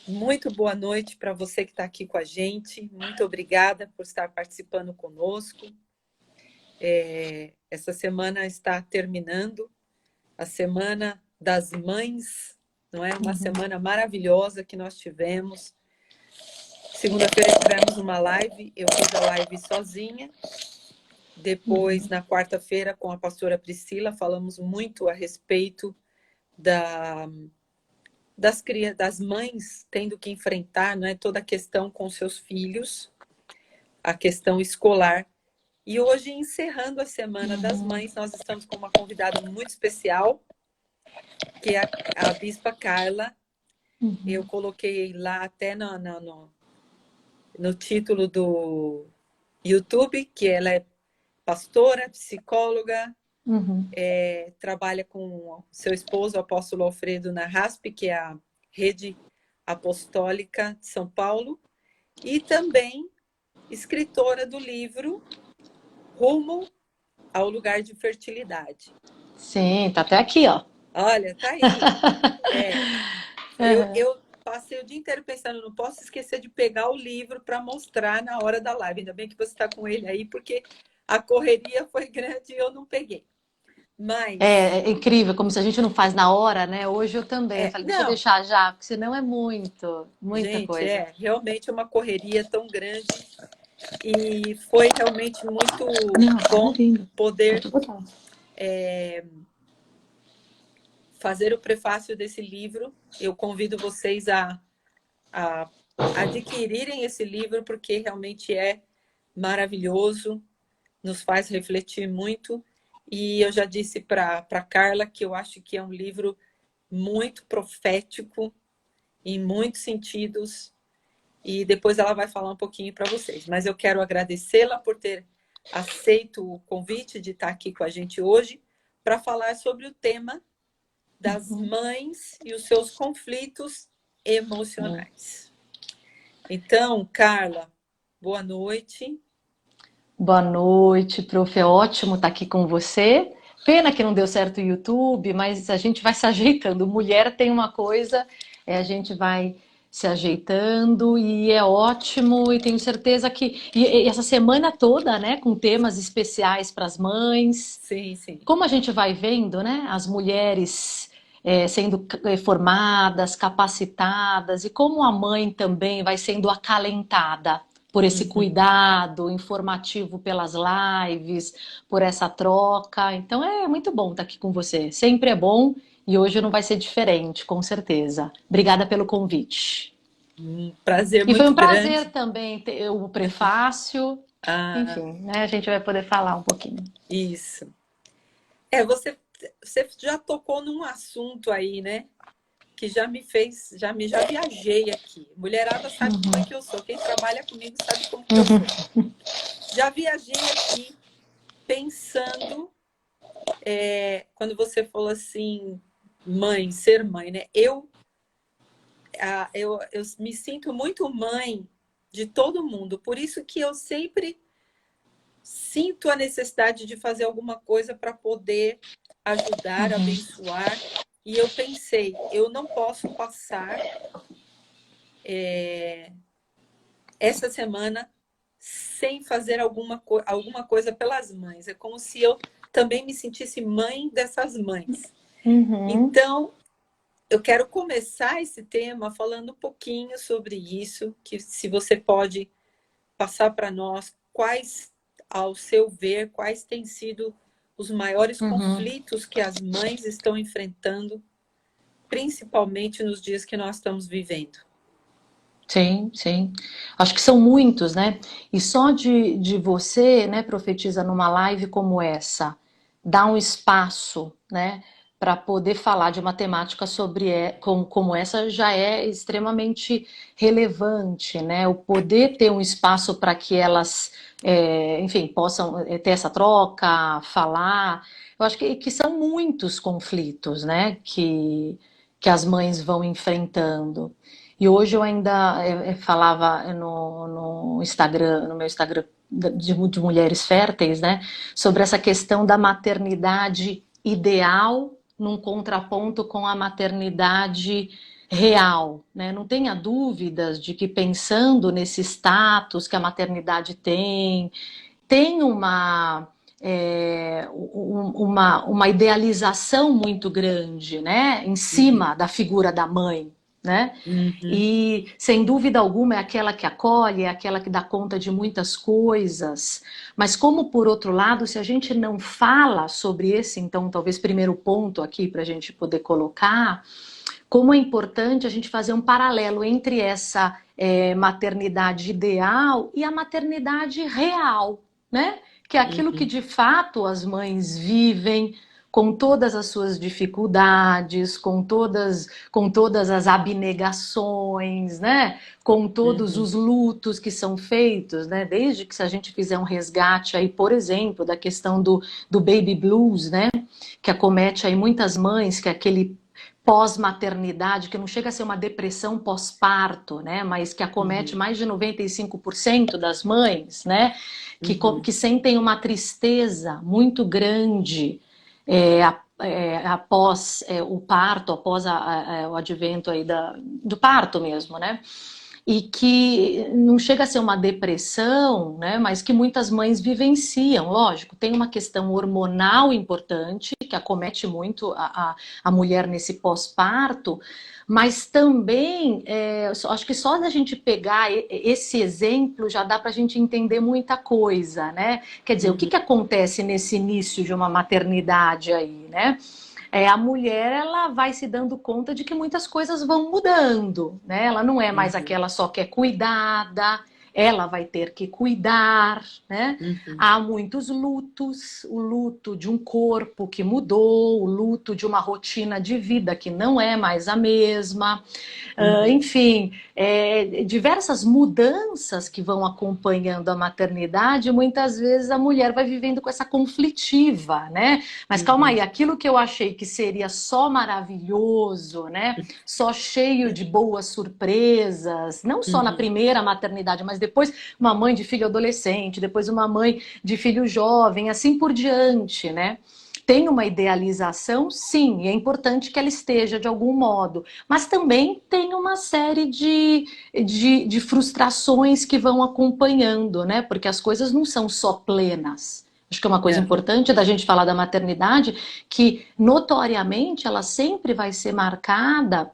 Muito boa noite para você que está aqui com a gente. Muito obrigada por estar participando conosco. Essa semana está terminando, a Semana das Mães, não é? Uma semana maravilhosa que nós tivemos. Segunda-feira tivemos uma live, eu fiz a live sozinha. Depois, na quarta-feira, com a pastora Priscila, falamos muito a respeito das mães tendo que enfrentar, não é, toda a questão com seus filhos, a questão escolar. E hoje, encerrando a Semana das Mães, nós estamos com uma convidada muito especial, que é a Bispa Carla. Eu coloquei lá até no título do YouTube, que ela é pastora, psicóloga, trabalha com seu esposo, o apóstolo Alfredo, na RASP, que é a Rede Apostólica de São Paulo, e também escritora do livro Rumo ao Lugar de Fertilidade. Sim, tá até aqui, ó. Olha, tá aí. Eu passei o dia inteiro pensando, não posso esquecer de pegar o livro para mostrar na hora da live. Ainda bem que você está com ele aí, porque a correria foi grande e eu não peguei. Mas... É incrível, como se a gente não faz na hora, né? Hoje eu também. Eu falei, deixa eu não, deixar já, porque senão é muita gente, coisa. realmente uma correria tão grande. E foi realmente muito bom poder fazer o prefácio desse livro. Eu convido vocês a adquirirem esse livro, porque realmente é maravilhoso, nos faz refletir muito. E eu já disse para Carla que eu acho que é um livro muito profético, em muitos sentidos, e depois ela vai falar um pouquinho para vocês. Mas eu quero agradecê-la por ter aceito o convite de estar aqui com a gente hoje para falar sobre o tema das mães e os seus conflitos emocionais. Então, Carla, boa noite. Boa noite, prof. É ótimo estar aqui com você. Pena que não deu certo o YouTube, mas a gente vai se ajeitando. Mulher tem uma coisa, a gente vai se ajeitando e é ótimo. E tenho certeza que e essa semana toda, né, com temas especiais para as mães. Sim, sim. Como a gente vai vendo, né, as mulheres sendo formadas, capacitadas, e como a mãe também vai sendo acalentada por esse cuidado informativo pelas lives, por essa troca. Então é muito bom estar aqui com você. Sempre é bom e hoje não vai ser diferente, com certeza. Obrigada pelo convite. Prazer E foi muito um prazer grande. também ter o prefácio. Enfim, né, a gente vai poder falar um pouquinho. Isso. Você já tocou num assunto aí, né? Que já me fez, já viajei aqui. Mulherada sabe como é que eu sou. Quem trabalha comigo sabe como que eu sou. Já viajei aqui pensando, quando você falou assim, mãe, ser mãe, né? Eu me sinto muito mãe de todo mundo. Por isso que eu sempre sinto a necessidade de fazer alguma coisa para poder ajudar, abençoar. E eu pensei, eu não posso passar essa semana sem fazer alguma coisa pelas mães. É como se eu também me sentisse mãe dessas mães. Então, eu quero começar esse tema falando um pouquinho sobre isso, que se você pode passar para nós quais, ao seu ver, quais têm sido os maiores conflitos que as mães estão enfrentando, principalmente nos dias que nós estamos vivendo. Sim, sim. Acho que são muitos, né? E só de você, né, profetiza numa live como essa, dar um espaço, né, para poder falar de uma temática como essa já é extremamente relevante, né? O poder ter um espaço para que elas, enfim, possam ter essa troca, falar. Eu acho que são muitos conflitos, né, que as mães vão enfrentando. E hoje eu ainda falava no Instagram, no meu Instagram de mulheres férteis, né, sobre essa questão da maternidade ideal num contraponto com a maternidade real, né? Não tenha dúvidas de que pensando nesse status que a maternidade tem uma idealização muito grande, né? Em cima Uhum. da figura da mãe, né? Uhum. E, sem dúvida alguma, é aquela que acolhe, é aquela que dá conta de muitas coisas. Mas como, por outro lado, se a gente não fala sobre esse, então, talvez primeiro ponto aqui para a gente poder colocar, como é importante a gente fazer um paralelo entre essa maternidade ideal e a maternidade real, né? Que é aquilo que Uhum. de fato as mães vivem, com todas as suas dificuldades, com todas as abnegações, né? Com todos Uhum. os lutos que são feitos, né? Desde que se a gente fizer um resgate aí, por exemplo, da questão do baby blues, né? Que acomete aí muitas mães, que é aquele pós-maternidade, que não chega a ser uma depressão pós-parto, né, mas que acomete Uhum. mais de 95% das mães, né, Uhum. que sentem uma tristeza muito grande após o parto, após o advento aí do parto mesmo, né, e que não chega a ser uma depressão, né, mas que muitas mães vivenciam, lógico, tem uma questão hormonal importante, que acomete muito a mulher nesse pós-parto, mas também, acho que só da gente pegar esse exemplo já dá para a gente entender muita coisa, né? Quer dizer, o que Uhum. que acontece nesse início de uma maternidade aí, né? A mulher ela vai se dando conta de que muitas coisas vão mudando, né? Ela não é mais Uhum. aquela só que é cuidada, ela vai ter que cuidar, né? Uhum. Há muitos lutos, o luto de um corpo que mudou, o luto de uma rotina de vida que não é mais a mesma. Uhum. Enfim, diversas mudanças que vão acompanhando a maternidade, muitas vezes a mulher vai vivendo com essa conflitiva, né? Mas calma Uhum. aí, aquilo que eu achei que seria só maravilhoso, né? Só cheio de boas surpresas, não só na Uhum. primeira maternidade, mas depois uma mãe de filho adolescente, depois uma mãe de filho jovem, assim por diante, né? Tem uma idealização, sim, e é importante que ela esteja de algum modo, mas também tem uma série de frustrações que vão acompanhando, né? Porque as coisas não são só plenas. Acho que é uma coisa Aham. importante da gente falar da maternidade, que notoriamente ela sempre vai ser marcada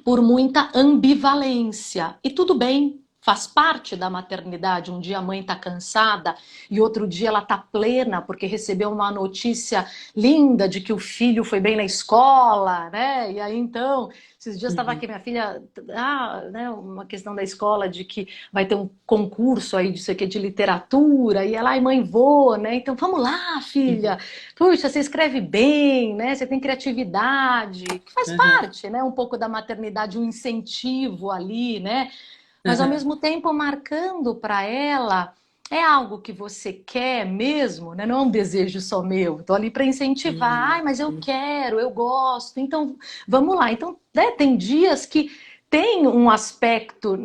por muita ambivalência. E tudo bem, faz parte da maternidade. Um dia a mãe está cansada e outro dia ela está plena porque recebeu uma notícia linda de que o filho foi bem na escola, né? E aí então, esses dias estava Uhum. aqui minha filha, né, uma questão da escola de que vai ter um concurso aí de sei que de literatura e ela, ai mãe, vou, né? Então vamos lá, filha. Uhum. Puxa, você escreve bem, né? Você tem criatividade, que faz Aham. parte, né? Um pouco da maternidade, um incentivo ali, né? Mas ao Aham. mesmo tempo marcando para ela é algo que você quer mesmo, né? Não é um desejo só meu. Estou ali para incentivar. Uhum. Ai, mas eu Uhum. quero, eu gosto. Então, vamos lá. Então, né, tem dias que tem um aspecto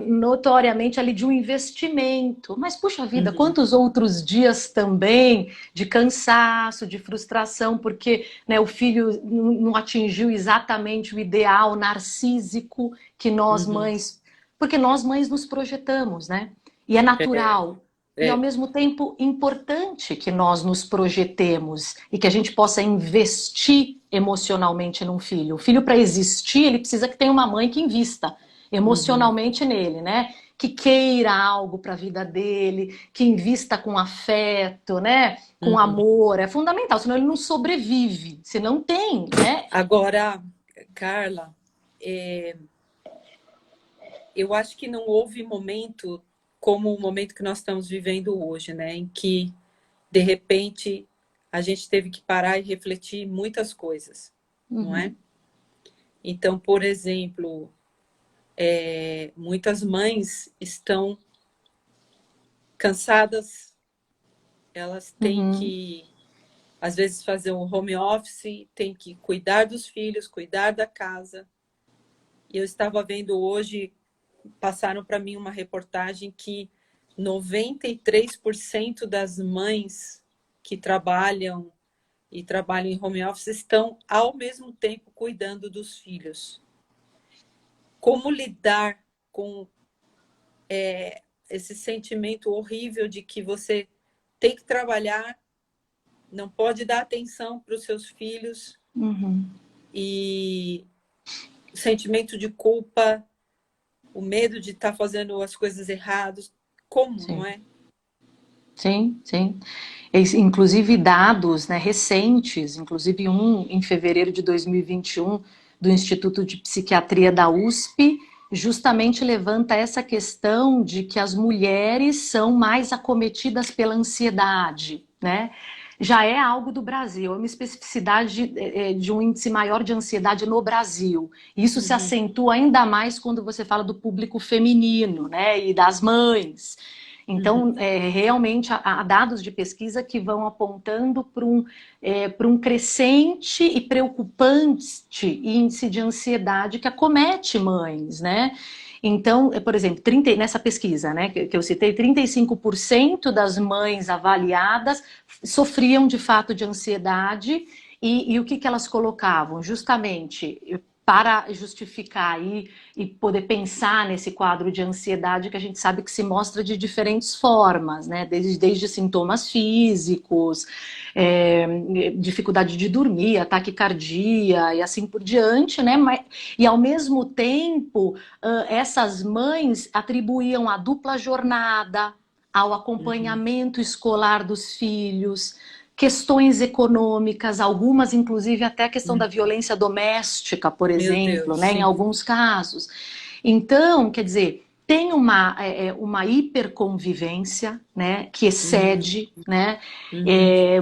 notoriamente ali de um investimento. Mas, puxa vida, Uhum. quantos outros dias também de cansaço, de frustração, porque né, o filho não atingiu exatamente o ideal narcísico que nós Uhum. mães, porque nós mães nos projetamos, né? E é É, natural. E ao é. mesmo tempo importante que nós nos projetemos e que a gente possa investir emocionalmente num filho. O filho, para existir, ele precisa que tenha uma mãe que invista Uhum. emocionalmente nele, né? Que queira algo para a vida dele, que invista com afeto, né? Com Uhum. amor. É fundamental, senão ele não sobrevive. Se não tem, né? Agora, Carla, é, eu acho que não houve momento como o momento que nós estamos vivendo hoje, né? Em que, de repente, a gente teve que parar e refletir muitas coisas, não é? Uhum, Então, por exemplo, muitas mães estão cansadas, elas têm uhum, que, às vezes, fazer um home office, têm que cuidar dos filhos, cuidar da casa. E eu estava vendo hoje, passaram para mim uma reportagem que 93% das mães que trabalham e trabalham em home office estão ao mesmo tempo cuidando dos filhos. como lidar com esse sentimento horrível de que você tem que trabalhar, não pode dar atenção para os seus filhos, e o sentimento de culpa, o medo de estar fazendo as coisas erradas, como, Sim. não é? Sim, sim. Inclusive dados, né, recentes, inclusive um em fevereiro de 2021, do Instituto de Psiquiatria da USP, justamente levanta essa questão de que as mulheres são mais acometidas pela ansiedade, né? Já é algo do Brasil, é uma especificidade de um índice maior de ansiedade no Brasil. Isso se acentua ainda mais quando você fala do público feminino, né, e das mães. Então, realmente, há dados de pesquisa que vão apontando para um crescente e preocupante índice de ansiedade que acomete mães, né? Então, por exemplo, nessa pesquisa, né, que eu citei, 35% das mães avaliadas sofriam de fato de ansiedade, e o que elas colocavam? Justamente para justificar e poder pensar nesse quadro de ansiedade que a gente sabe que se mostra de diferentes formas, né? Desde sintomas físicos, dificuldade de dormir, ataque cardíaco e assim por diante, né? E ao mesmo tempo, essas mães atribuíam a dupla jornada, ao acompanhamento escolar dos filhos, questões econômicas, algumas inclusive até a questão da violência doméstica, por Meu exemplo, Deus, né, em sim. alguns casos. Então, quer dizer, tem uma hiperconvivência, né, que excede, né,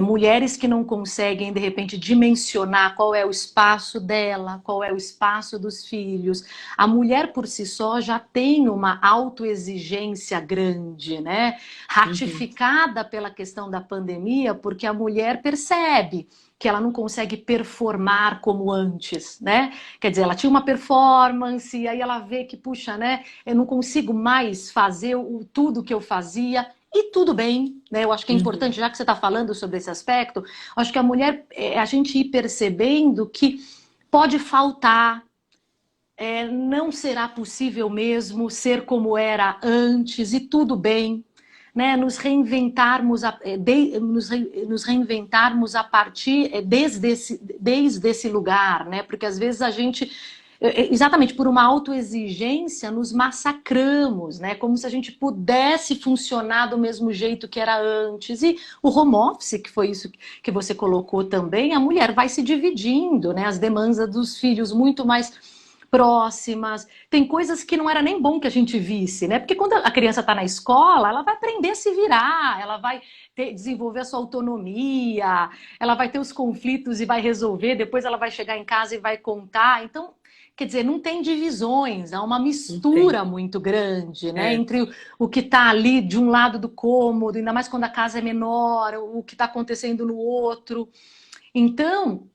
mulheres que não conseguem, de repente, dimensionar qual é o espaço dela, qual é o espaço dos filhos. A mulher, por si só, já tem uma autoexigência grande, né, ratificada pela questão da pandemia, porque a mulher percebe que ela não consegue performar como antes, né? Quer dizer, ela tinha uma performance, e aí ela vê que, puxa, né, eu não consigo mais fazer tudo que eu fazia, e tudo bem, né? Eu acho que é importante, já que você está falando sobre esse aspecto, eu acho que a mulher, a gente ir percebendo que pode faltar, não será possível mesmo ser como era antes, e tudo bem, né? Nos reinventarmos nos reinventarmos a partir desde esse lugar, né? Porque às vezes a gente, exatamente por uma autoexigência, nos massacramos, né? Como se a gente pudesse funcionar do mesmo jeito que era antes. E o home office, que foi isso que você colocou também, a mulher vai se dividindo, né? As demandas dos filhos muito mais próximas, tem coisas que não era nem bom que a gente visse, né? Porque quando a criança está na escola, ela vai aprender a se virar, ela vai desenvolver a sua autonomia, ela vai ter os conflitos e vai resolver, depois ela vai chegar em casa e vai contar. Então, quer dizer, não tem divisões, há uma mistura muito grande, né? Entre o que está ali de um lado do cômodo, ainda mais quando a casa é menor, o que está acontecendo no outro. Então,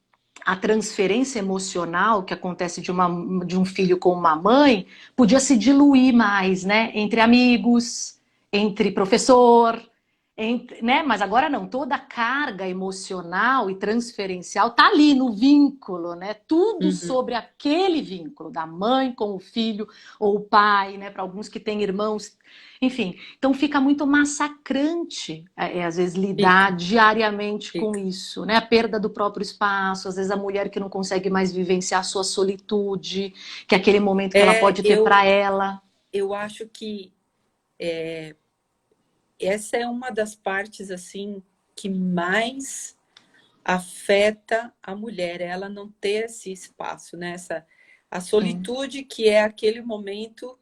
a transferência emocional que acontece de um filho com uma mãe podia se diluir mais, né? Entre amigos, entre professor, né? Mas agora não, toda a carga emocional e transferencial tá ali no vínculo, né? Tudo sobre aquele vínculo da mãe com o filho ou o pai, né? Para alguns que têm irmãos, enfim. Então fica muito massacrante, às vezes, lidar diariamente com isso, né? A perda do próprio espaço, às vezes a mulher que não consegue mais vivenciar a sua solitude, que é aquele momento que ela pode ter para ela. Eu acho que essa é uma das partes assim que mais afeta a mulher, ela não ter esse espaço, né? A solitude, que é aquele momento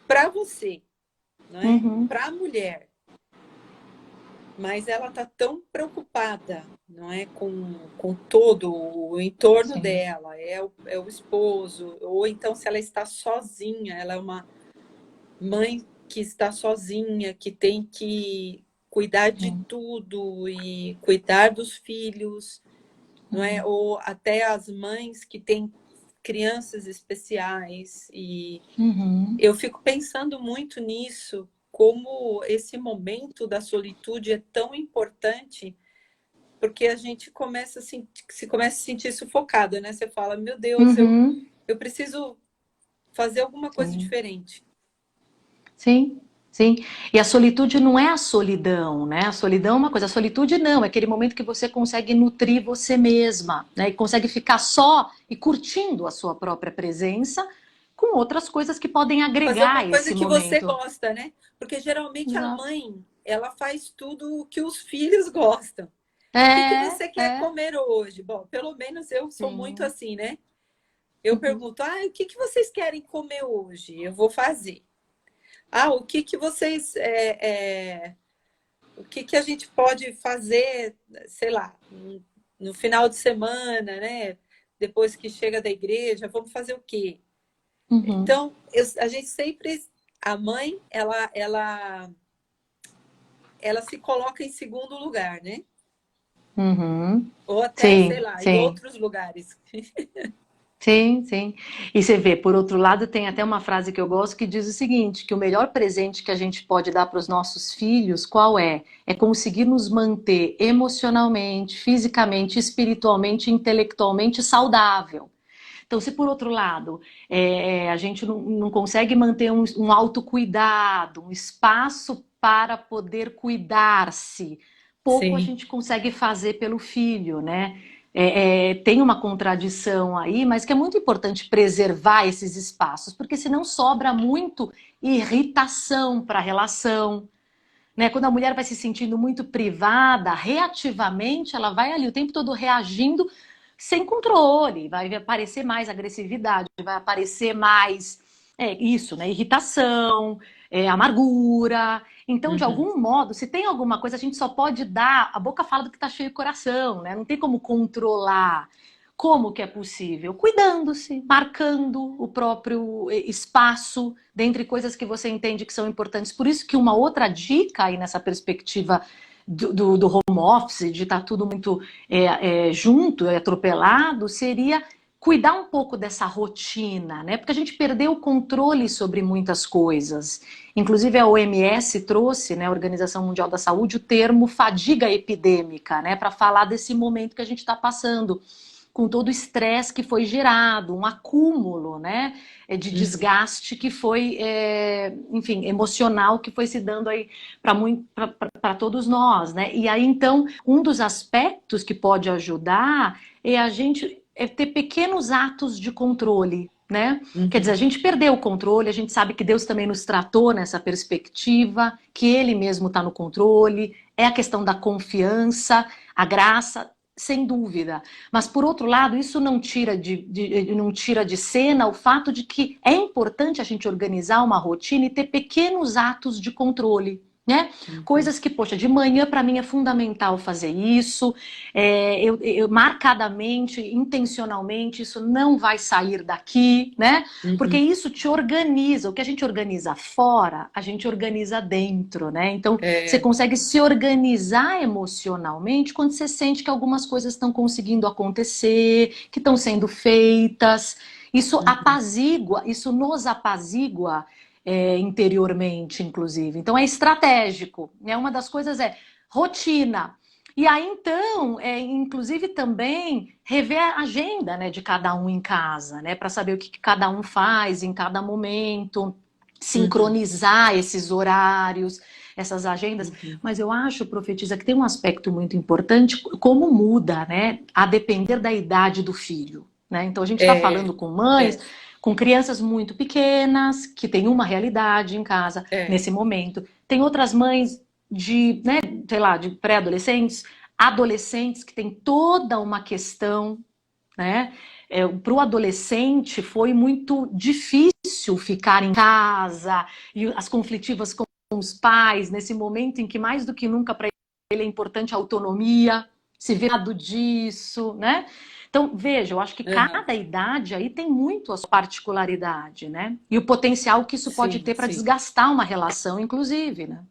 para você, não é? Para a mulher. Mas ela está tão preocupada, não é, com todo o entorno dela, é o esposo, ou então se ela está sozinha, ela é uma mãe que está sozinha, que tem que cuidar de tudo e cuidar dos filhos, não é? Ou até as mães que têm crianças especiais. E eu fico pensando muito nisso, como esse momento da solitude é tão importante, porque a gente começa a se sentir sufocada, né? Você fala, meu Deus, eu preciso fazer alguma coisa Sim. diferente. Sim, sim. E a solitude não é a solidão, né? A solidão é uma coisa, a solitude não, é aquele momento que você consegue nutrir você mesma, né? E consegue ficar só e curtindo a sua própria presença com outras coisas que podem Fazer uma agregar coisa esse que você momento. gosta, né? Porque geralmente a Exato. mãe, ela faz tudo o que os filhos gostam. O que que É, você quer é. comer hoje? Bom, pelo menos eu sou muito Sim. assim, né? Eu Uhum. pergunto, o que que vocês querem comer hoje? Eu vou fazer. O que que vocês, o que que a gente pode fazer, sei lá, no final de semana, né? Depois que chega da igreja, vamos fazer o quê? Uhum. Então, a gente sempre, a mãe, ela se coloca em segundo lugar, né? Uhum. Ou até, sei Sim, lá, em sim. outros lugares. Sim, sim. E você vê, por outro lado, tem até uma frase que eu gosto que diz o seguinte, que o melhor presente que a gente pode dar para os nossos filhos, qual é? É conseguir nos manter emocionalmente, fisicamente, espiritualmente, intelectualmente saudável. Então, se por outro lado, a gente não consegue manter um autocuidado, um espaço para poder cuidar-se, pouco a Sim. gente consegue fazer pelo filho, né? Tem uma contradição aí, mas que é muito importante preservar esses espaços, porque senão sobra muito irritação para a relação, né? Quando a mulher vai se sentindo muito privada, reativamente, ela vai ali o tempo todo reagindo sem controle, vai aparecer mais agressividade, vai aparecer mais isso, né? Irritação, amargura. Então, de Uhum. algum modo, se tem alguma coisa, a gente só pode dar. A boca fala do que está cheio o coração, né? Não tem como controlar. Como que é possível? Cuidando-se, marcando o próprio espaço dentre coisas que você entende que são importantes. Por isso que uma outra dica aí nessa perspectiva do home office, de estar tudo muito junto, atropelado, seria cuidar um pouco dessa rotina, né? Porque a gente perdeu o controle sobre muitas coisas. Inclusive a OMS trouxe, né, a Organização Mundial da Saúde, o termo fadiga epidêmica, né, para falar desse momento que a gente está passando com todo o estresse que foi gerado, um acúmulo, né, de Uhum. desgaste que foi, enfim, emocional que foi se dando aí para todos nós, né? E aí então um dos aspectos que pode ajudar é a gente ter pequenos atos de controle, né? Quer dizer, a Uhum. gente perdeu o controle, a gente sabe que Deus também nos tratou nessa perspectiva, que Ele mesmo está no controle, é a questão da confiança, a graça, sem dúvida. Mas, por outro lado, isso não tira não tira de cena o fato de que é importante a gente organizar uma rotina e ter pequenos atos de controle. Né? Uhum. Coisas que, poxa, de manhã para mim é fundamental fazer isso, eu marcadamente, intencionalmente, isso não vai sair daqui, né? Porque Uhum. isso te organiza. O que a gente organiza fora, a gente organiza dentro, né? Então, você É. consegue se organizar emocionalmente quando você sente que algumas coisas estão conseguindo acontecer, que estão sendo feitas. Isso Uhum. apazigua, isso nos apazigua interiormente, inclusive. Então, é estratégico, né? Uma das coisas é rotina. E aí, então, inclusive também rever a agenda, né, de cada um em casa, né, para saber o que cada um faz em cada momento, Uhum. sincronizar esses horários, essas agendas. Uhum. Mas eu acho, profetisa, que tem um aspecto muito importante, como muda, né, a depender da idade do filho, né? Então, a gente está É, falando com mães, é, com crianças muito pequenas, que têm uma realidade em casa é. nesse momento. Tem outras mães de, né, sei lá, de pré-adolescentes, adolescentes que têm toda uma questão, né? Para o adolescente foi muito difícil ficar em casa e as conflitivas com os pais nesse momento em que mais do que nunca para ele é importante a autonomia, se virado disso, né? Então, veja, eu acho que Uhum. cada idade aí tem muito a sua particularidade, né? E o potencial que isso pode Sim, ter para sim. desgastar uma relação, inclusive, né?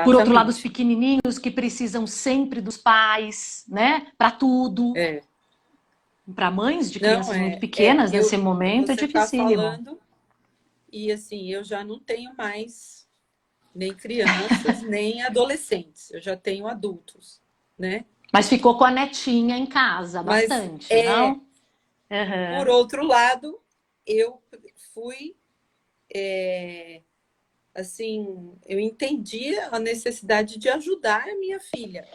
Por outro lado, os Exatamente. pequenininhos que precisam sempre dos pais, né? Para tudo. É. Para mães de Não, crianças muito pequenas nesse momento é você está dificílimo. falando e assim, eu já não tenho mais nem crianças, nem adolescentes. Eu já tenho adultos, né? Mas ficou com a netinha em casa Mas bastante, não? por Uhum. outro lado, eu fui, assim, eu entendi a necessidade de ajudar a minha filha.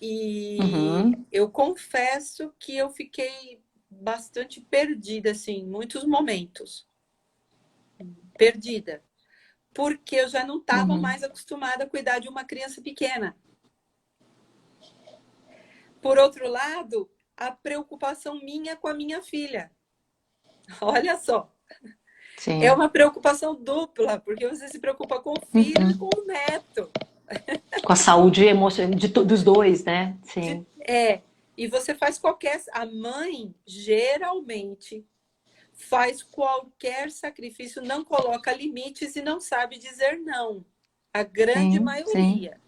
E Uhum. eu confesso que eu fiquei bastante perdida, assim, em muitos momentos. Perdida. Porque eu já não estava Uhum. mais acostumada a cuidar de uma criança pequena. Por outro lado, a preocupação minha com a minha filha. Olha só, é Sim. uma preocupação dupla, porque você se preocupa com o filho e Uhum. com o neto. Com a saúde emocional dos dois, né? Sim. E você faz qualquer. A mãe, geralmente, faz qualquer sacrifício, não coloca limites e não sabe dizer não. A grande Sim, sim. maioria.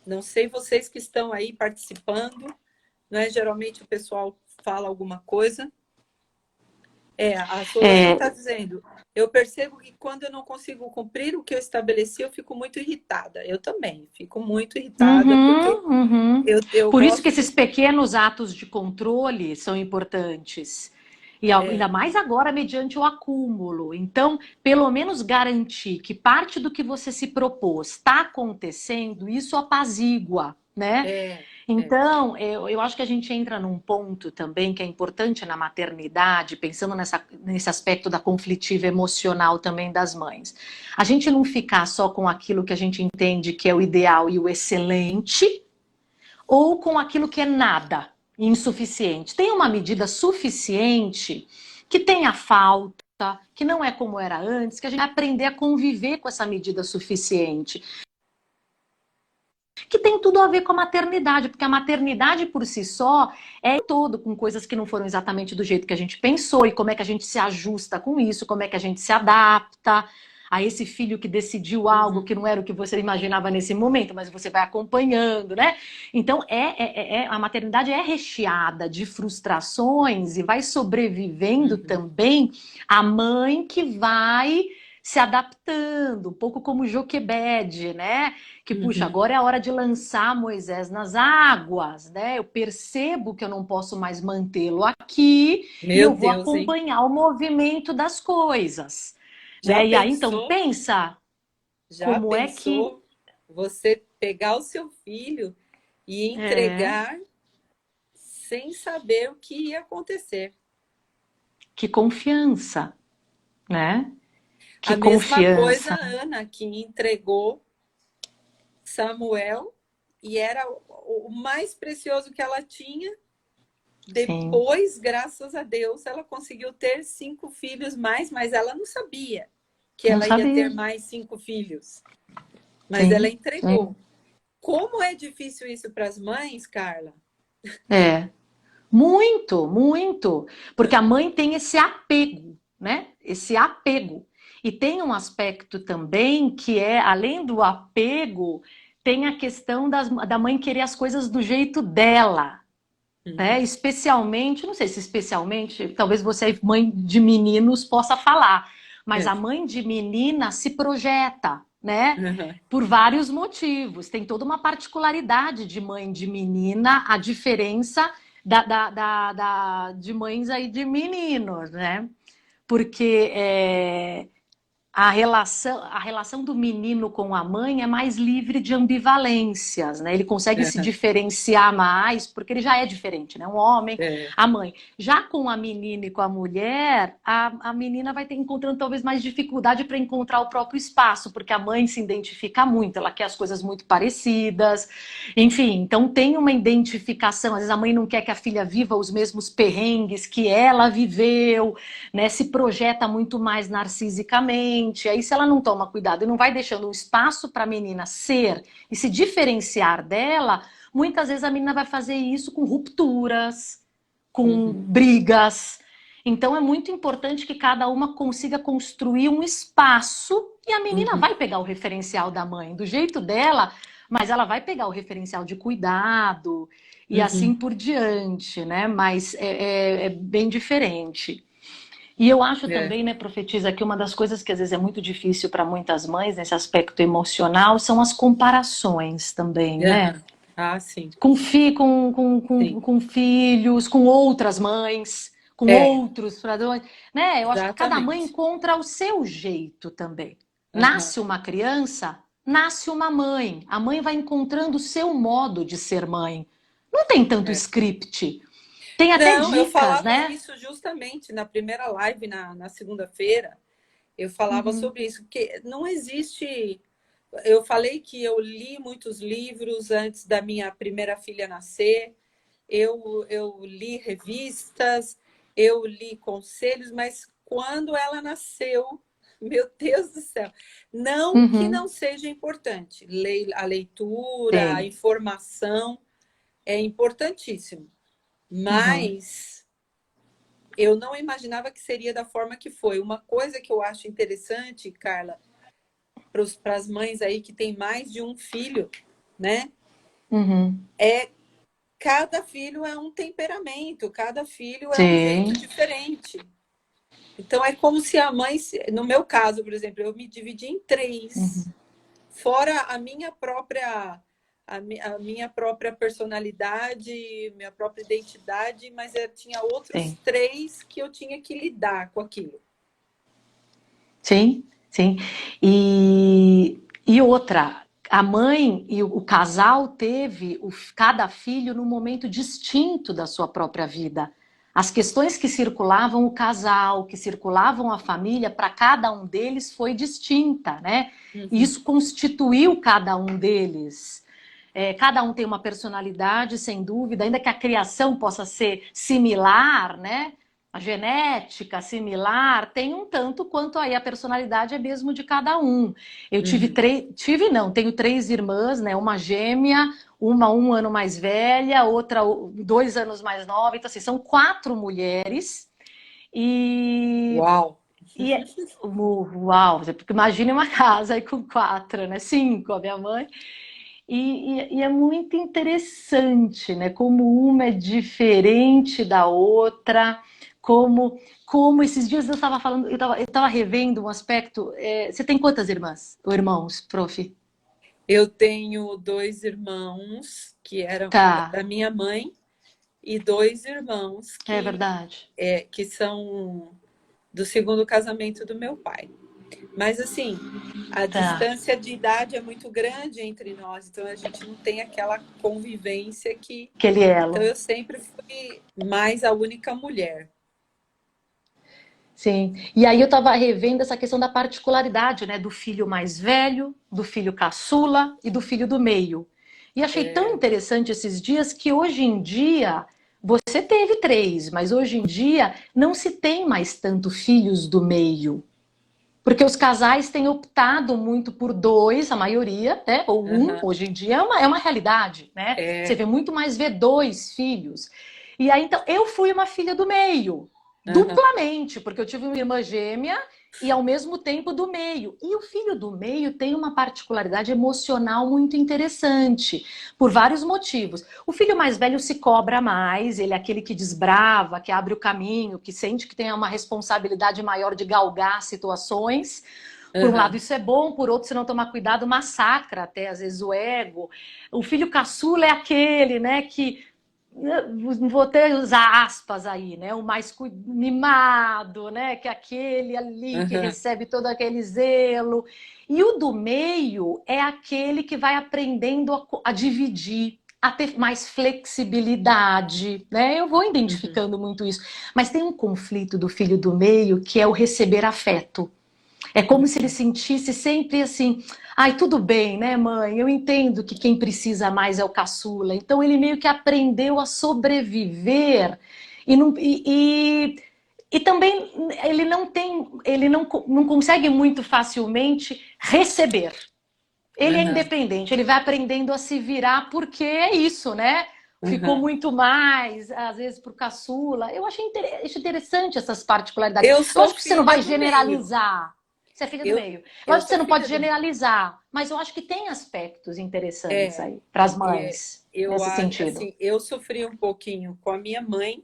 Não sei vocês que estão aí participando, né? Geralmente o pessoal fala alguma coisa. A Solange É, está dizendo, eu percebo que quando eu não consigo cumprir o que eu estabeleci, eu fico muito irritada. Eu também fico muito irritada, porque uhum, uhum. eu Por isso que gosto esses de... pequenos atos de controle são importantes. E ainda mais agora mediante o acúmulo. Então, pelo menos garantir que parte do que você se propôs está acontecendo, isso apazigua, né? É, é. Então, eu acho que a gente entra num ponto também que é importante na maternidade, pensando nesse aspecto da conflitiva emocional também das mães. A gente não ficar só com aquilo que a gente entende que é o ideal e o excelente, ou com aquilo que é nada, insuficiente. Tem uma medida suficiente que tenha falta, que não é como era antes, que a gente vai aprender a conviver com essa medida suficiente, que tem tudo a ver com a maternidade, porque a maternidade por si só é todo com coisas que não foram exatamente do jeito que a gente pensou, e como é que a gente se ajusta com isso, como é que a gente se adapta a esse filho que decidiu algo Uhum, que não era o que você imaginava nesse momento, mas você vai acompanhando, né? Então, a maternidade é recheada de frustrações e vai sobrevivendo uhum, também a mãe que vai se adaptando, um pouco como Joquebede, né? Que, puxa, uhum. agora é a hora de lançar Moisés nas águas, né? Eu percebo que eu não posso mais mantê-lo aqui e Meu eu vou Deus, hein? acompanhar o movimento das coisas, Já né? E aí, então, pensou? pensa Já como é que pensou você pegar o seu filho e é, entregar sem saber o que ia acontecer? que confiança, né? Que A mesma coisa confiança. a Ana, que entregou Samuel e era o mais precioso que ela tinha. Sim, Depois, graças a Deus, ela conseguiu ter 5 filhos mais, mas ela não sabia que não ela ia ter sabia. mais 5 filhos. Mas ela Sim, sim. entregou. Como é difícil isso para as mães, Carla? É. Muito, muito. Porque a mãe tem esse apego, né? Esse apego. E tem um aspecto também que é, além do apego, tem a questão da mãe querer as coisas do jeito dela, né? Uhum. Especialmente, não sei se especialmente, talvez você, mãe de meninos, possa falar, mas É. a mãe de menina se projeta, né? Uhum. Por vários motivos. Tem toda uma particularidade de mãe de menina, a diferença de mães aí de meninos, né? Porque a relação do menino com a mãe é mais livre de ambivalências, né? Ele consegue se Uhum. diferenciar mais, porque ele já é diferente, né? Um homem, É. a mãe. Já com a menina e com a mulher, a menina vai ter encontrando talvez mais dificuldade para encontrar o próprio espaço, porque a mãe se identifica muito, ela quer as coisas muito parecidas, enfim, então tem uma identificação. Às vezes a mãe não quer que a filha viva os mesmos perrengues que ela viveu, né, se projeta muito mais narcisicamente. Aí, se ela não toma cuidado e não vai deixando um espaço para a menina ser e se diferenciar dela, muitas vezes a menina vai fazer isso com rupturas, com Uhum. brigas. Então, é muito importante que cada uma consiga construir um espaço e a menina Uhum. vai pegar o referencial da mãe do jeito dela, mas ela vai pegar o referencial de cuidado e assim Uhum. por diante, né? Mas é bem diferente. E eu acho É. também, né, profetiza, que uma das coisas que às vezes é muito difícil para muitas mães nesse aspecto emocional são as comparações também, né? Uhum. Ah, sim, Com, fi, com, com, sim. com, com filhos, com outras mães, com outros, né? Eu acho que cada mãe exatamente. encontra o seu jeito também. Aham, Nasce uma criança, nasce uma mãe. A mãe vai encontrando o seu modo de ser mãe. Não tem tanto é. script. Tem até Não, eu dicas, falava né? isso justamente na primeira live, na segunda-feira. Eu falava Uhum, sobre isso, porque não existe. Eu falei que eu li muitos livros antes da minha primeira filha nascer, eu li revistas, eu li conselhos, mas quando ela nasceu, meu Deus do céu, não que não uhum, seja importante, a leitura, a sim, informação é importantíssimo, uhum, mas eu não imaginava que seria da forma que foi. Uma coisa que eu acho interessante, Carla, para as mães aí que têm mais de um filho, né? uhum, É cada filho é um temperamento, cada filho é um sim, jeito diferente. Então é como se a mãe, no meu caso, por exemplo, eu me dividi em três, uhum, fora a minha própria personalidade, minha própria identidade, mas eu tinha outros sim. três que eu tinha que lidar com aquilo. Sim, sim. E outra, a mãe e o casal teve cada filho num momento distinto da sua própria vida. As questões que circulavam o casal, que circulavam a família, para cada um deles foi distinta, né? E Uhum. isso constituiu cada um deles. Cada um tem uma personalidade, sem dúvida, ainda que a criação possa ser similar, né? A genética similar, tem um tanto quanto aí a personalidade é mesmo de cada um. Eu tive Uhum. três, tive não, tenho três irmãs, né? Uma gêmea, uma um ano mais velha, outra 2 anos mais nova. Então, assim, são quatro mulheres e, Uau! e uau, imagine uma casa aí com quatro, né? Cinco, a minha mãe. E é muito interessante, né? Como uma é diferente da outra, como esses dias eu estava falando, eu estava revendo um aspecto. Você tem quantas irmãs ou irmãos, prof? Eu tenho dois irmãos que eram Tá, da minha mãe e dois irmãos é verdade. que são do segundo casamento do meu pai. Mas assim, a Tá. distância de idade é muito grande entre nós, então a gente não tem aquela convivência que. Aquele Então elo. eu sempre fui mais a única mulher. Sim. E aí eu estava revendo essa questão da particularidade, né? Do filho mais velho, do filho caçula e do filho do meio. E achei tão É, interessante esses dias que hoje em dia você teve três, mas hoje em dia não se tem mais tanto filhos do meio. Porque os casais têm optado muito por dois, a maioria, né? Ou um, aham, hoje em dia é uma realidade, né? Você é, vê muito mais ver dois filhos. E aí, então, eu fui uma filha do meio, aham, duplamente, porque eu tive uma irmã gêmea e ao mesmo tempo do meio. E o filho do meio tem uma particularidade emocional muito interessante, por vários motivos. O filho mais velho se cobra mais, ele é aquele que desbrava, que abre o caminho, que sente que tem uma responsabilidade maior de galgar situações. Por um lado, aham, isso é bom, por outro, se não tomar cuidado, massacra até às vezes o ego. O filho caçula é aquele, né, que vou ter usar aspas aí, né? O mais mimado, né? Que é aquele ali que aham, recebe todo aquele zelo. E o do meio é aquele que vai aprendendo a dividir, a ter mais flexibilidade, né? Eu vou uhum, identificando muito isso. Mas tem um conflito do filho do meio que é o receber afeto. É como se ele sentisse sempre assim, ai, tudo bem, né, mãe? Eu entendo que quem precisa mais é o caçula. Então ele meio que aprendeu a sobreviver e, não, e também ele não consegue muito facilmente receber. Ele é aham, independente, ele vai aprendendo a se virar porque é isso, né? Ficou aham. muito mais, às vezes, por caçula. Eu acho interessante essas particularidades. Eu sou Lógico que você não filha vai do meio. generalizar. Você é filha do Eu, meio. eu Lógico que você sou não pode filha do meio. generalizar, mas eu acho que tem aspectos interessantes É, aí para as é, mães, eu nesse sentido. assim, eu sofri um pouquinho com a minha mãe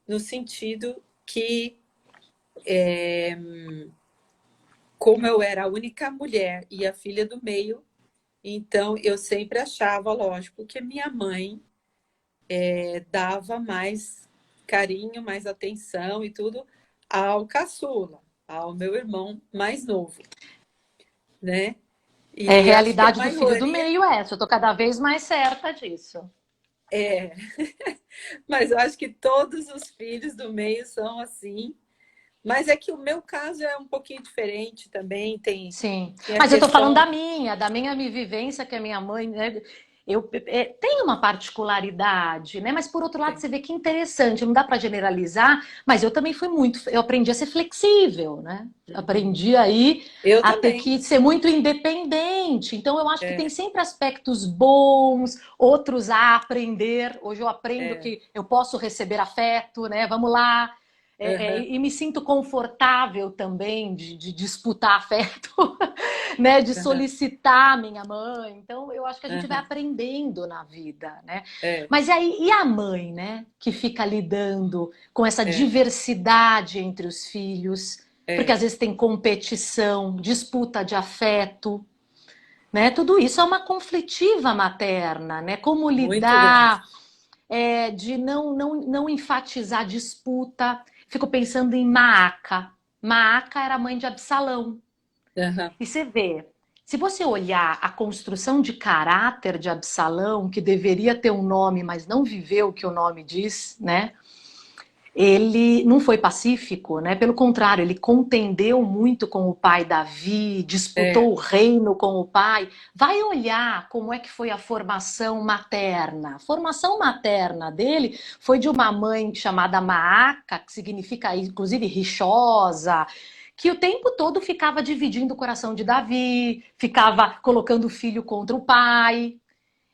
no sentido que como eu era a única mulher e a filha do meio, então eu sempre achava, lógico, que a minha mãe dava mais carinho, mais atenção e tudo ao caçula, ao meu irmão mais novo, né? É E acho que a realidade do filho do maioria meio essa, eu tô cada vez mais certa disso. é, mas eu acho que todos os filhos do meio são assim. Mas é que o meu caso é um pouquinho diferente também, Sim, tem a mas eu tô falando questão. da minha vivência, que a minha mãe, né, tem uma particularidade, né? Mas por outro lado, Tem. você vê que interessante, não dá para generalizar, mas eu também fui muito, eu aprendi a ser flexível, né? Uhum. Aprendi aí Eu a ter também. que ser muito independente. Então eu acho que tem É, sempre aspectos bons, outros a aprender. Hoje eu aprendo é, que eu posso receber afeto, né? Vamos lá. uhum, E me sinto confortável também de disputar afeto, né? De uhum, solicitar minha mãe. Então, eu acho que a gente vai uhum, aprendendo na vida, né? é, Mas aí, e a mãe, né? Que fica lidando com essa é, diversidade entre os filhos, porque é. às vezes tem competição, disputa de afeto, né? Tudo isso é uma conflitiva materna, né? Como Muito grande. lidar de não enfatizar disputa. Fico pensando em Maaca. Maaca era mãe de Absalão. Uhum. E você vê, se você olhar a construção de caráter de Absalão, que deveria ter um nome, mas não viveu o que o nome diz, né? Ele não foi pacífico, né? Pelo contrário, ele contendeu muito com o pai Davi, disputou É, o reino com o pai. Vai olhar como é que foi a formação materna. A formação materna dele foi de uma mãe chamada Maaca, que significa inclusive rixosa, que o tempo todo ficava dividindo o coração de Davi, ficava colocando o filho contra o pai.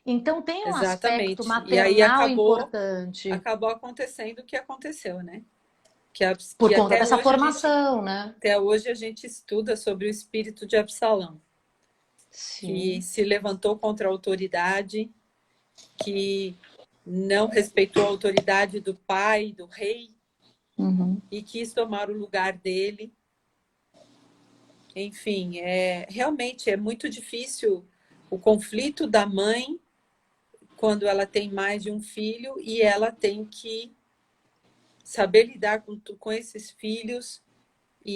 Então tem um aspecto exatamente. E aí maternal importante. acabou acontecendo o que aconteceu, né? Por Que conta dessa formação, né? até hoje a gente estuda sobre o espírito de Absalão, que Sim. se levantou contra a autoridade, que não respeitou a autoridade do pai, do rei, Uhum. e quis tomar o lugar dele. Enfim, realmente é muito difícil o conflito da mãe quando ela tem mais de um filho e ela tem que saber lidar com esses filhos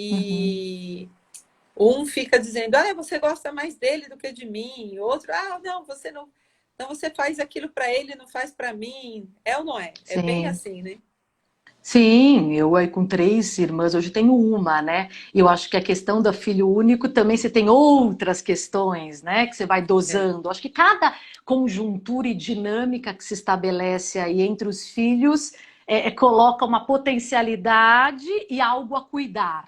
Uhum. e um fica dizendo, ah, você gosta mais dele do que de mim, outro, ah, não, você não, então você faz aquilo para ele, não faz para mim, é ou não é? É bem Sim. assim, né? Sim, eu aí com três irmãs, hoje tenho uma, né? E eu acho que a questão do filho único também você tem outras questões, né? Que você vai É. dosando. Acho que cada conjuntura e dinâmica que se estabelece aí entre os filhos coloca uma potencialidade e algo a cuidar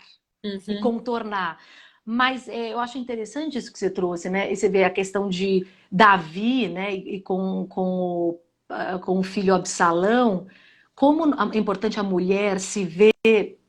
e Uhum, contornar. Mas eu acho interessante isso que você trouxe, né? E você vê a questão de Davi, né? E com o filho Absalão, como é importante a mulher se ver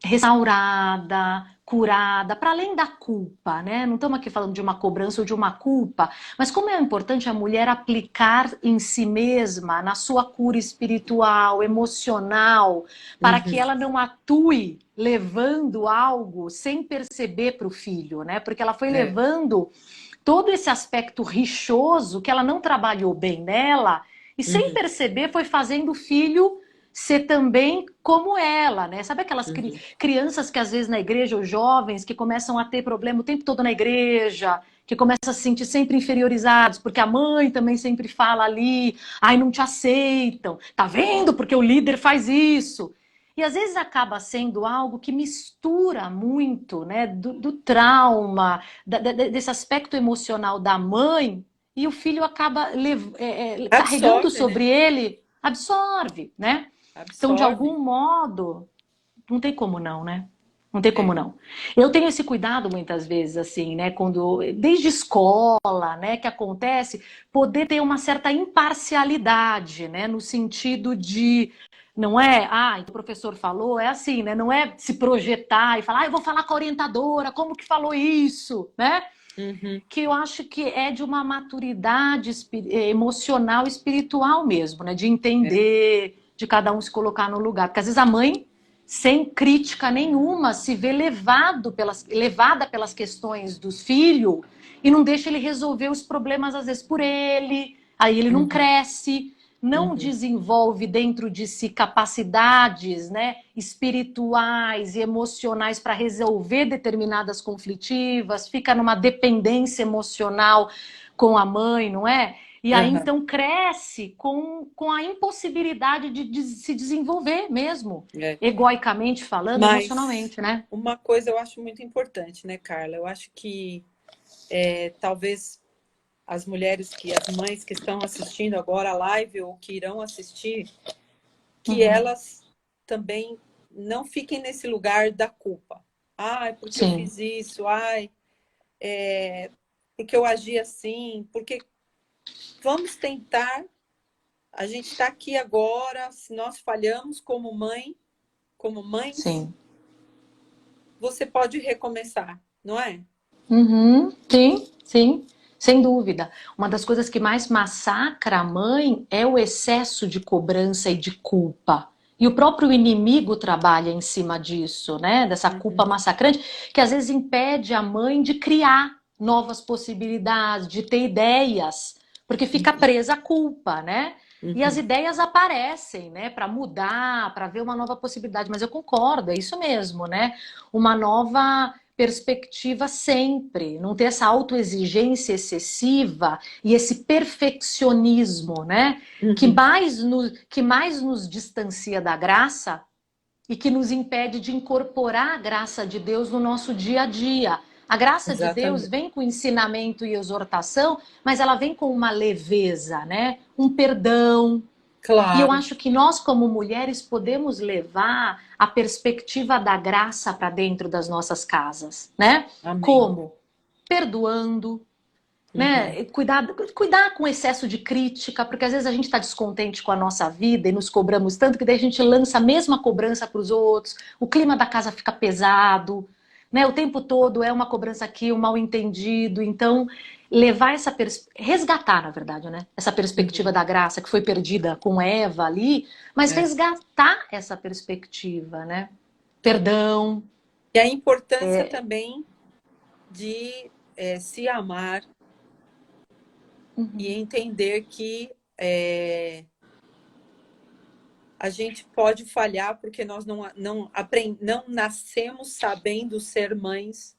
restaurada, curada, para além da culpa, né? Não estamos aqui falando de uma cobrança ou de uma culpa, mas como é importante a mulher aplicar em si mesma, na sua cura espiritual, emocional, para que uhum, ela não atue levando algo sem perceber para o filho, né? Porque ela foi é, levando todo esse aspecto rixoso que ela não trabalhou bem nela e sem uhum, perceber foi fazendo o filho ser também como ela, né? Sabe aquelas uhum, crianças que às vezes na igreja, ou jovens, que começam a ter problema o tempo todo na igreja, que começam a se sentir sempre inferiorizados, porque a mãe também sempre fala ali, ai, não te aceitam, tá vendo? Porque o líder faz isso. E às vezes acaba sendo algo que mistura muito, né, do trauma, desse aspecto emocional da mãe, e o filho acaba carregando absorve, né? sobre ele, absorve, né? Então, de Absorve, algum modo, não tem como não, né? Não tem como é, não. Eu tenho esse cuidado muitas vezes, assim, né? Quando, desde escola, né, que acontece, poder ter uma certa imparcialidade, né? No sentido de, não é, o professor falou, é assim, né? Não é se projetar e falar, eu vou falar com a orientadora, como que falou isso, né? uhum, Que eu acho que é de uma maturidade emocional e espiritual mesmo, né? De é, entender, de cada um se colocar no lugar. Porque às vezes a mãe, sem crítica nenhuma, se vê levada pelas questões do filho e não deixa ele resolver os problemas, às vezes, por ele. Aí ele não uhum, cresce. não desenvolve dentro de si capacidades, né, espirituais e emocionais para resolver determinadas conflitivas, fica numa dependência emocional com a mãe, não é? E aí Aham. então cresce com a impossibilidade de se desenvolver mesmo, É. egoicamente falando, Mas emocionalmente, né? uma coisa eu acho muito importante, né, Carla? Eu acho que talvez as mulheres as mães que estão assistindo agora a live ou que irão assistir, que Uhum. elas também não fiquem nesse lugar da culpa. Ai, porque eu Sim, fiz isso, ai, porque eu agi assim, porque vamos tentar, a gente está aqui agora, se nós falhamos como mãe, como mães, sim. você pode recomeçar, não é? Uhum, sim, sim, sem dúvida. Uma das coisas que mais massacra a mãe é o excesso de cobrança e de culpa. E o próprio inimigo trabalha em cima disso, né? Dessa culpa Uhum, massacrante, que às vezes impede a mãe de criar novas possibilidades, de ter ideias, porque fica presa à culpa, né? E as uhum. ideias aparecem, né, para mudar, para ver uma nova possibilidade. Mas eu concordo, é isso mesmo, né? Uma nova perspectiva sempre, não ter essa autoexigência excessiva e esse perfeccionismo, né? Uhum. Que mais nos distancia da graça e que nos impede de incorporar a graça de Deus no nosso dia a dia. A graça de Deus Exatamente. vem com ensinamento e exortação, mas ela vem com uma leveza, né? Um perdão, e eu Claro. acho que nós, como mulheres, podemos levar a perspectiva da graça para dentro das nossas casas, né? Amém. Como? Perdoando, Uhum. né? Cuidar com excesso de crítica, porque às vezes a gente está descontente com a nossa vida e nos cobramos tanto que daí a gente lança a mesma cobrança para os outros, o clima da casa fica pesado, né? O tempo todo é uma cobrança aqui, um mal entendido. Então, levar resgatar, na verdade, né? Essa perspectiva Uhum. da graça que foi perdida com Eva ali, mas É. resgatar essa perspectiva, né? Perdão. E a importância também de se amar e Uhum, entender que a gente pode falhar porque nós não nascemos sabendo ser mães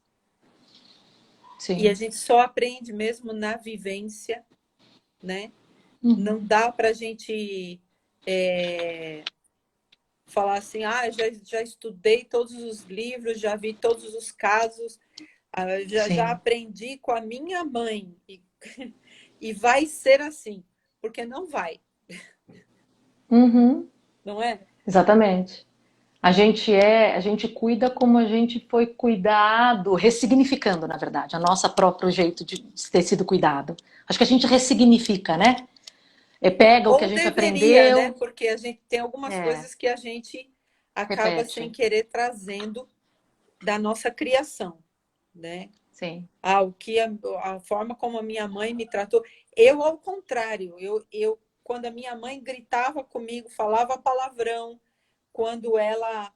e a sim. gente só aprende mesmo na vivência, né? Não Uhum, dá para a gente falar assim, já estudei todos os livros, já vi todos os casos, já sim. aprendi com a minha mãe e vai ser assim, porque não vai, Uhum. não é? Exatamente. A gente cuida como a gente foi cuidado, ressignificando, na verdade, a nossa próprio jeito de ter sido cuidado. Acho que a gente ressignifica, né? Pega o que a Ou gente deveria, né? aprendeu, Porque a gente tem algumas é, coisas que a gente acaba sem repete. querer trazendo da nossa criação, né? Sim. O que a forma como a minha mãe me tratou, eu ao contrário, eu quando a minha mãe gritava comigo, falava palavrão, quando ela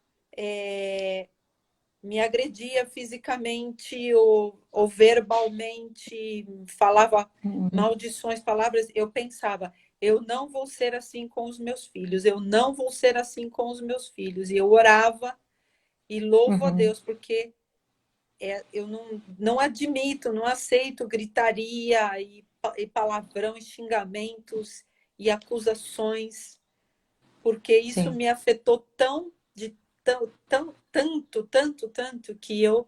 me agredia fisicamente ou verbalmente, falava Uhum, maldições, palavras, eu pensava, eu não vou ser assim com os meus filhos, eu não vou ser assim com os meus filhos. E eu orava e louvo a uhum, Deus, porque eu não admito, não aceito gritaria e palavrão e xingamentos e acusações, porque isso sim. me afetou tanto, que eu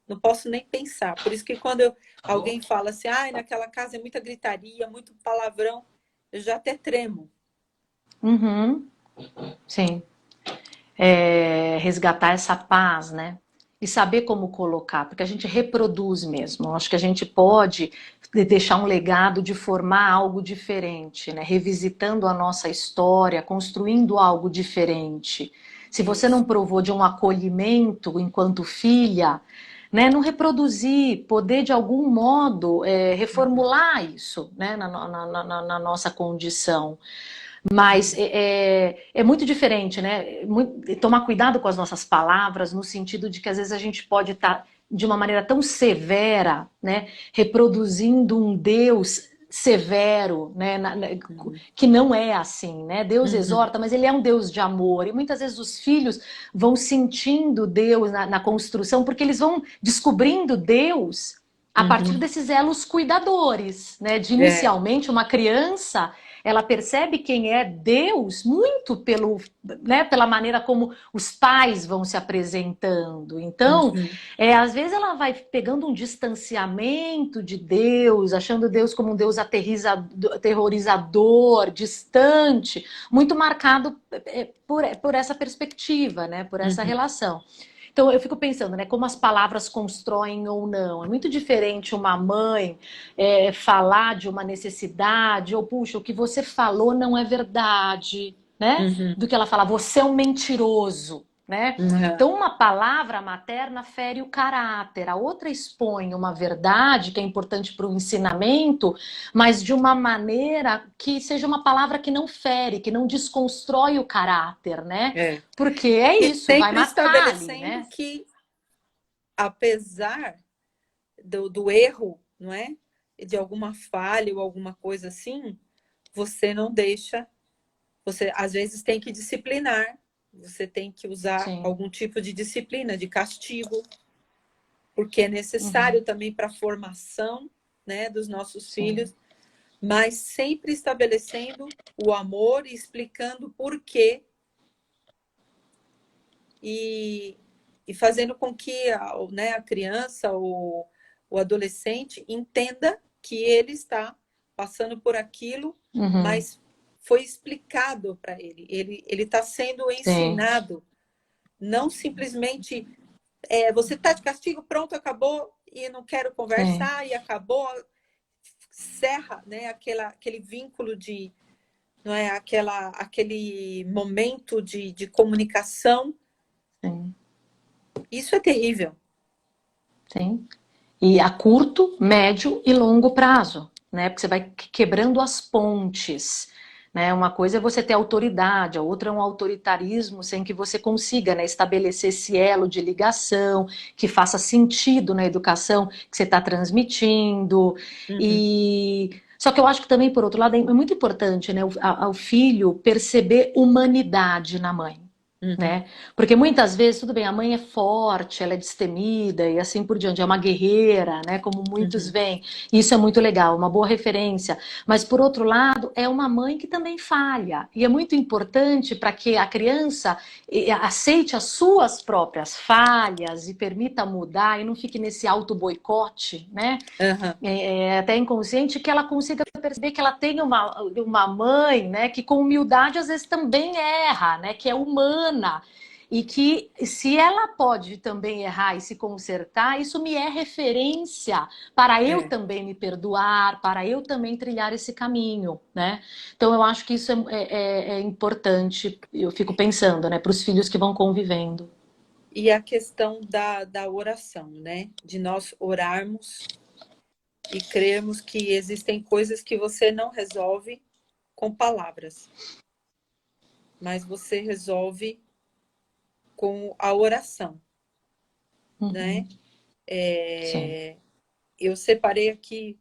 não posso nem pensar. Por isso que quando alguém fala assim, naquela casa é muita gritaria, muito palavrão, eu já até tremo. Uhum, sim. Resgatar essa paz, né? E saber como colocar, porque a gente reproduz mesmo. Acho que a gente pode deixar um legado de formar algo diferente, né? Revisitando a nossa história, construindo algo diferente. Se você não Isso. provou de um acolhimento enquanto filha, né, não reproduzir, poder de algum modo reformular isso, né, na nossa condição. Mas é muito diferente, né? Tomar cuidado com as nossas palavras, no sentido de que às vezes a gente pode estar de uma maneira tão severa, né? Reproduzindo um Deus severo, né? Que não é assim, né? Deus exorta, mas ele é um Deus de amor. E muitas vezes os filhos vão sentindo Deus na construção, porque eles vão descobrindo Deus a partir desses elos cuidadores, né? De É. inicialmente uma criança, ela percebe quem é Deus muito pelo, né, pela maneira como os pais vão se apresentando. Então, Uhum. às vezes ela vai pegando um distanciamento de Deus, achando Deus como um Deus aterrorizador, distante, muito marcado por essa perspectiva, né, por essa Uhum. relação. Então eu fico pensando, né, como as palavras constroem ou não. É muito diferente uma mãe falar de uma necessidade, ou puxa, o que você falou não é verdade, né? Uhum. Do que ela falar, você é um mentiroso, né? Uhum. Então, uma palavra materna fere o caráter, a outra expõe uma verdade que é importante para o ensinamento, mas de uma maneira que seja uma palavra que não fere, que não desconstrói o caráter, né? É. Porque é E isso, vai sempre marcar ali, estabelecendo né? que, apesar do erro, não é? De alguma falha ou alguma coisa assim, você não deixa. Você às vezes tem que disciplinar, você tem que usar Sim. algum tipo de disciplina, de castigo, porque é Uhum. necessário também para a formação, né, dos nossos Sim. filhos, mas sempre estabelecendo o amor e explicando por quê e, e fazendo com que né, a criança ou o adolescente entenda que ele está passando por aquilo, Uhum. mas foi explicado para ele. Ele está sendo Sim. ensinado, não simplesmente você está de castigo, pronto, acabou, e não quero Sim. conversar, e acabou, cerra, né, aquele vínculo de, não é, aquele momento de comunicação. Sim. Isso é terrível. Sim. E a curto, médio e longo prazo, né? Porque você vai quebrando as pontes, né? Uma coisa é você ter autoridade, a outra é um autoritarismo sem que você consiga, né, estabelecer esse elo de ligação que faça sentido na educação que você está transmitindo. Uhum, E só que eu acho que também, por outro lado, é muito importante, né, o filho perceber humanidade na mãe. uhum, Né? Porque muitas vezes, tudo bem, a mãe é forte, ela é destemida e assim por diante, é uma guerreira, né? Como muitos uhum. veem. Isso é muito legal, uma boa referência. Mas, por outro lado, é uma mãe que também falha. E é muito importante para que a criança aceite as suas próprias falhas e permita mudar e não fique nesse auto-boicote, né? Uhum. Até inconsciente, que ela consiga perceber que ela tem uma mãe, né, que com humildade às vezes também erra, né, que é humana. E que se ela pode também errar e se consertar, isso me é referência para eu É. também me perdoar, para eu também trilhar esse caminho, né? Então eu acho que isso é importante, eu fico pensando, né, para os filhos que vão convivendo. E a questão da oração, né? De nós orarmos e crermos que existem coisas que você não resolve com palavras, mas você resolve com a oração, né? Uhum. Sim. Eu separei aqui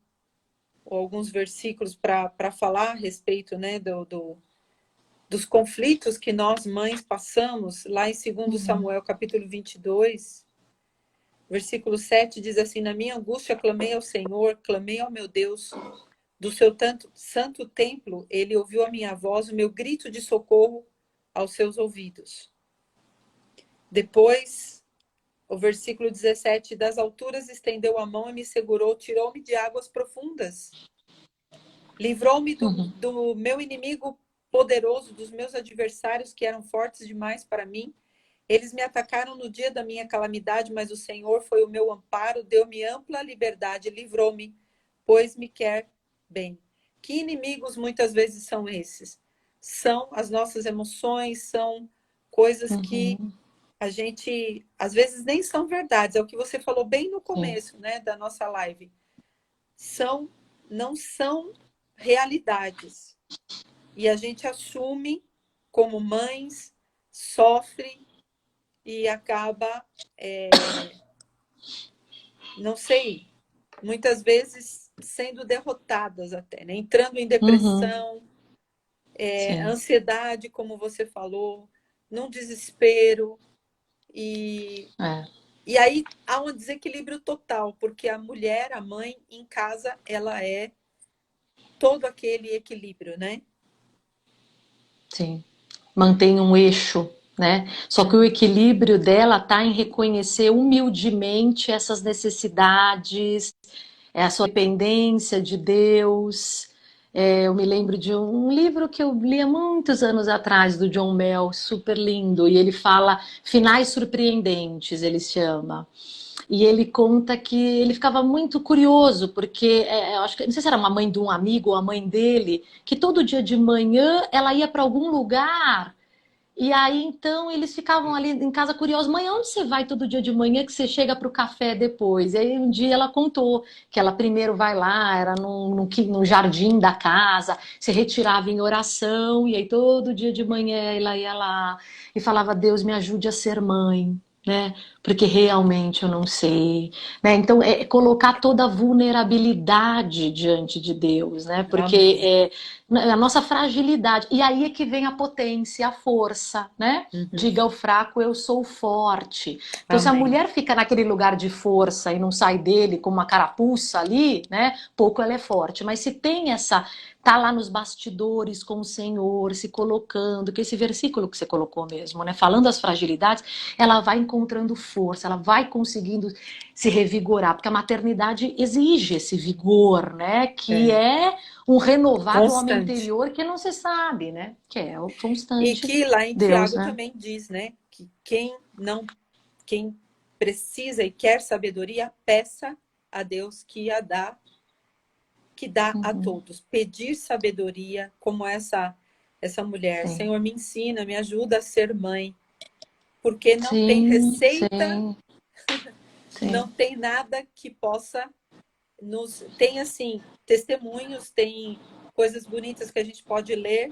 alguns versículos para falar a respeito, né, dos conflitos que nós, mães, passamos, lá em 2 Uhum. Samuel, capítulo 22, versículo 7, diz assim: Na minha angústia clamei ao Senhor, clamei ao meu Deus, do seu santo templo, ele ouviu a minha voz, o meu grito de socorro aos seus ouvidos. Depois, o versículo 17, das alturas estendeu a mão e me segurou, tirou-me de águas profundas. Livrou-me Uhum. do meu inimigo poderoso, dos meus adversários que eram fortes demais para mim. Eles me atacaram no dia da minha calamidade, mas o Senhor foi o meu amparo, deu-me ampla liberdade, livrou-me, pois me quer bem. Que inimigos muitas vezes são esses? São as nossas emoções, são coisas que Uhum. a gente, às vezes, nem são verdades. É o que você falou bem no Sim. começo, né, da nossa live. Não são realidades. E a gente assume como mães, sofre e acaba, não sei, muitas vezes sendo derrotadas até, né? Entrando em Uhum. depressão, Sim. ansiedade, como você falou, num desespero. É. E aí há um desequilíbrio total, porque a mulher, a mãe, em casa, ela é todo aquele equilíbrio, né? Sim. Mantém um eixo, né? Só que o equilíbrio dela está em reconhecer humildemente essas necessidades, a sua dependência de Deus. Eu me lembro de um livro que eu li há muitos anos atrás, do John Mel, super lindo, e ele fala Finais Surpreendentes, ele chama. E ele conta que ele ficava muito curioso, porque eu acho que não sei se era uma mãe de um amigo ou a mãe dele, que todo dia de manhã ela ia para algum lugar. E aí, então, eles ficavam ali em casa curiosos. Mãe, onde você vai todo dia de manhã que você chega para o café depois? E aí, um dia ela contou que ela primeiro vai lá, era no jardim da casa, se retirava em oração, e aí todo dia de manhã ela ia lá e falava, Deus me ajude a ser mãe, né? Porque realmente eu não sei, né? Então, colocar toda a vulnerabilidade diante de Deus, né? Porque Amém. a nossa fragilidade. E aí é que vem a potência, a força, né? Uhum. Diga ao fraco, eu sou forte. Então, se a Amém. mulher fica naquele lugar de força e não sai dele com uma carapuça ali, né? Pouco ela é forte. Mas se tem essa, tá lá nos bastidores com o Senhor, se colocando, que esse versículo que você colocou mesmo, né? Falando as fragilidades, ela vai encontrando força, ela vai conseguindo se revigorar, porque a maternidade exige esse vigor, né? Que É. é um renovar do homem Constante. interior que não se sabe, né? Que é o E constante que lá em Deus, Tiago né? também diz, né? Que quem precisa e quer sabedoria, peça a Deus que dá a Uhum, todos. Pedir sabedoria, como essa mulher. sim. Senhor, me ensina, me ajuda a ser mãe, porque não tem Sim, receita, sim, sim. não tem nada que possa nos. Tem, assim, testemunhos, tem coisas bonitas que a gente pode ler,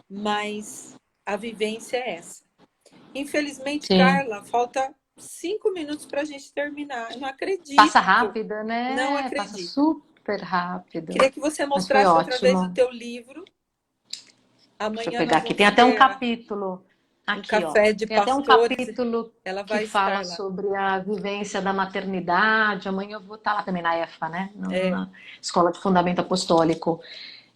mas a vivência é essa. Infelizmente, Sim. Carla, falta 5 minutos para a gente terminar. Eu não Passa acredito, rápido, não né? Passa acredito. super rápido. Queria que você Mas foi mostrasse outra vez o ótimo. teu livro. Deixa eu Amanhã pegar nós aqui. Tem vamos até um ter capítulo um aqui, ó. café de Tem até um pastores. capítulo Ela que vai fala estar lá. sobre a vivência da maternidade. Amanhã eu vou estar lá também na EFA, né? É, Na Escola de Fundamento Apostólico.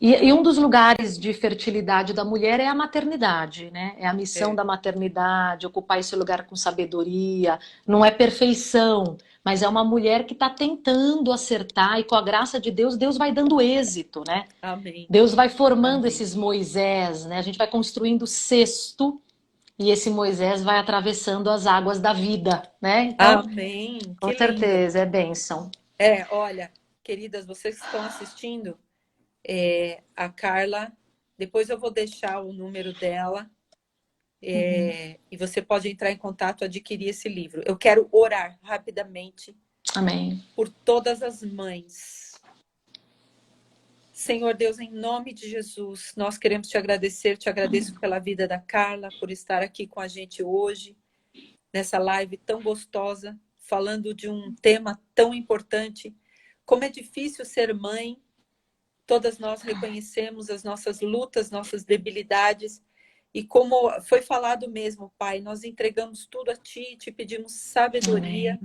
E um dos lugares de fertilidade da mulher é a maternidade, né? É a missão é. da maternidade, ocupar esse lugar com sabedoria. Não é perfeição, mas é uma mulher que está tentando acertar e com a graça de Deus, Deus vai dando êxito, né? Amém. Deus vai formando Amém. esses Moisés, né? A gente vai construindo o cesto e esse Moisés vai atravessando as águas da vida, né? Então, Amém. com Que lindo. certeza, é bênção. Olha, queridas, vocês que estão assistindo, a Carla, depois eu vou deixar o número dela, Uhum. e você pode entrar em contato, adquirir esse livro. Eu quero orar rapidamente Amém. por todas as mães. Senhor Deus, em nome de Jesus, nós queremos te agradecer, te agradeço pela vida da Carla, por estar aqui com a gente hoje, nessa live tão gostosa, falando de um tema tão importante. Como é difícil ser mãe, todas nós reconhecemos as nossas lutas, nossas debilidades, e como foi falado mesmo, Pai, nós entregamos tudo a Ti, te pedimos Amém. sabedoria,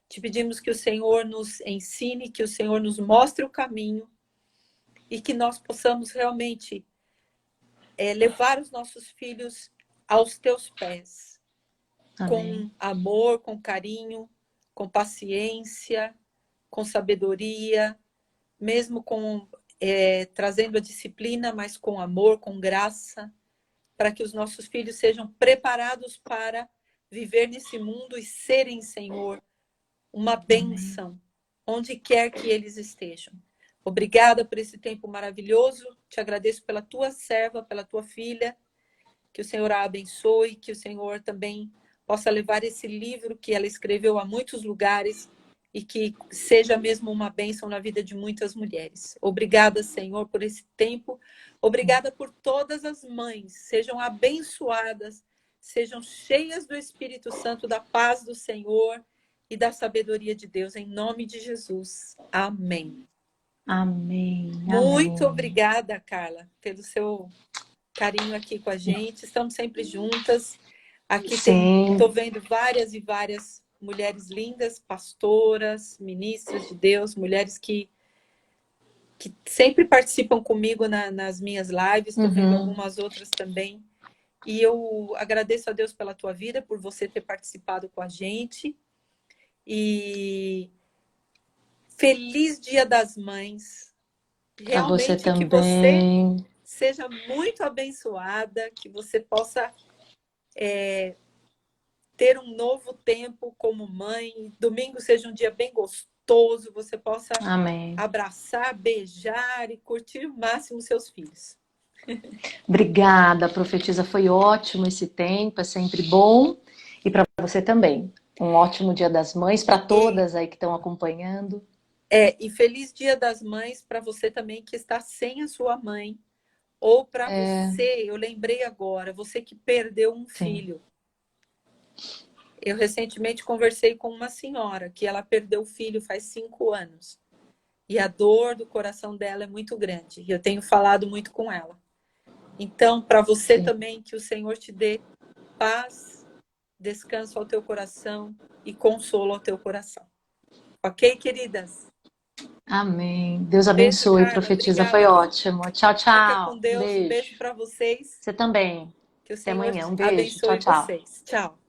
te pedimos que o Senhor nos ensine, que o Senhor nos mostre o caminho, e que nós possamos realmente levar os nossos filhos aos Teus pés, Amém. com amor, com carinho, com paciência, com sabedoria, mesmo com trazendo a disciplina, mas com amor, com graça, para que os nossos filhos sejam preparados para viver nesse mundo e serem, Senhor, uma Amém. bênção, onde quer que eles estejam. Obrigada por esse tempo maravilhoso. Te agradeço pela tua serva, pela tua filha. Que o Senhor a abençoe, que o Senhor também possa levar esse livro que ela escreveu a muitos lugares e que seja mesmo uma bênção na vida de muitas mulheres. Obrigada, Senhor, por esse tempo. Obrigada por todas as mães. Sejam abençoadas, sejam cheias do Espírito Santo, da paz do Senhor e da sabedoria de Deus, em nome de Jesus. Amém. Amém, Muito amém. obrigada, Carla, pelo seu carinho aqui com a gente. Estamos sempre juntas. Aqui estou Sim, vendo várias e várias mulheres lindas, pastoras, ministras de Deus, mulheres que sempre participam comigo nas minhas lives. Estou vendo uhum. algumas outras também. E eu agradeço a Deus pela tua vida, por você ter participado com a gente. E feliz Dia das Mães. Para você Realmente que você também. seja muito abençoada, que você possa ter um novo tempo como mãe. Domingo seja um dia bem gostoso, você possa Amém. abraçar, beijar e curtir o máximo seus filhos. Obrigada, profetisa. Foi ótimo esse tempo, é sempre bom. E para você também. Um ótimo Dia das Mães, para E, todas aí que estão acompanhando. e feliz Dia das Mães para você também que está sem a sua mãe. Ou para você, eu lembrei agora, você que perdeu um Sim. filho. Eu recentemente conversei com uma senhora que ela perdeu o filho faz 5 anos. E a dor do coração dela é muito grande. E eu tenho falado muito com ela. Então, para você Sim. também, que o Senhor te dê paz, descanso ao teu coração e consolo ao teu coração. Ok, queridas? Amém. Deus Beijo, abençoe, Carla. profetisa. Foi Obrigada, viu? ótimo. Tchau, Fica com tchau. Deus. Um beijo Beijo. para vocês. Você também. Que o Até Senhor amanhã. Um beijo. Tchau, abençoe tchau. vocês. Tchau.